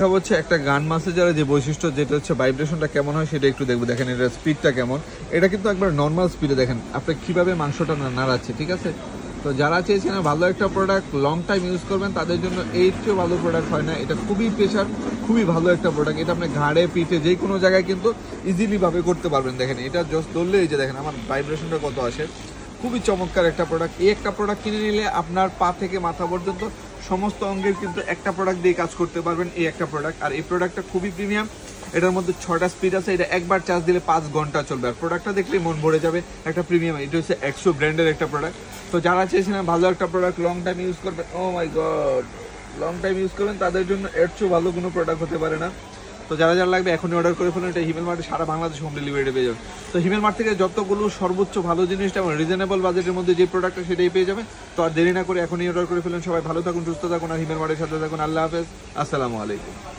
দেখা হচ্ছে একটা গান ম্যাসেজারের যে বৈশিষ্ট্য যেটা হচ্ছে ভাইব্রেশনটা কেমন হয় সেটা একটু দেখবো। দেখেন এটার স্পিডটা কেমন, এটা কিন্তু একবার নর্মাল স্পিডে দেখেন আপনি কিভাবে মাংসটা নাড়াচ্ছে, ঠিক আছে। তো যারা চেয়েছেন ভালো একটা প্রোডাক্ট লং টাইম ইউজ করবেন তাদের জন্য এর চেয়েও ভালো প্রোডাক্ট হয় না। এটা খুবই প্রেশার, খুবই ভালো একটা প্রোডাক্ট। এটা আপনি ঘাড়ে পিঠে যে কোনো জায়গায় কিন্তু ইজিলি ভাবে করতে পারবেন। দেখেন এটা জাস্ট ধরলে এই যে দেখেন আমার ভাইব্রেশনটা কত আসে, খুবই চমৎকার একটা প্রোডাক্ট। এই একটা প্রোডাক্ট কিনে নিলে আপনার পা থেকে মাথা পর্যন্ত সমস্ত অঙ্গের কিন্তু একটা প্রোডাক্ট দিয়ে কাজ করতে পারবেন। এই একটা প্রোডাক্ট, আর এই প্রোডাক্টটা খুবই প্রিমিয়াম। এটার মধ্যে 6টা স্পিড আছে, এটা একবার চার্জ দিলে 5 ঘন্টা চলবে। আর প্রোডাক্টটা দেখলেই মন ভরে যাবে, একটা প্রিমিয়াম। এটা হচ্ছে এক্সো ব্র্যান্ডের একটা প্রোডাক্ট। তো যারা চেয়েছিলেন ভালো একটা প্রোডাক্ট লং টাইম ইউজ করবেন, ও মাই গড, লং টাইম ইউজ করবেন তাদের জন্য এর চেয়েও ভালো কোনো প্রোডাক্ট হতে পারে না। তো যারা যারা লাগবে এখনই অর্ডার করে ফেলুন। এটা হিমেল মার্টে সারা বাংলাদেশ হোম ডেলিভারি পেয়ে যাবেন। তো হিমেল মার্ট থেকে যতগুলো সর্বোচ্চ ভালো জিনিসটা এবং রিজনেবল বাজেটের মধ্যে যে প্রোডাক্টটা সেটাই পেয়ে যাবেন। তো আর দেরি না করে এখনই অর্ডার করে ফেলুন। সবাই ভালো থাকুন, সুস্থ থাকুন, আর হিমেল মার্টের সাথে থাকুন। আল্লাহ হাফেজ, আসসালামু আলাইকুম।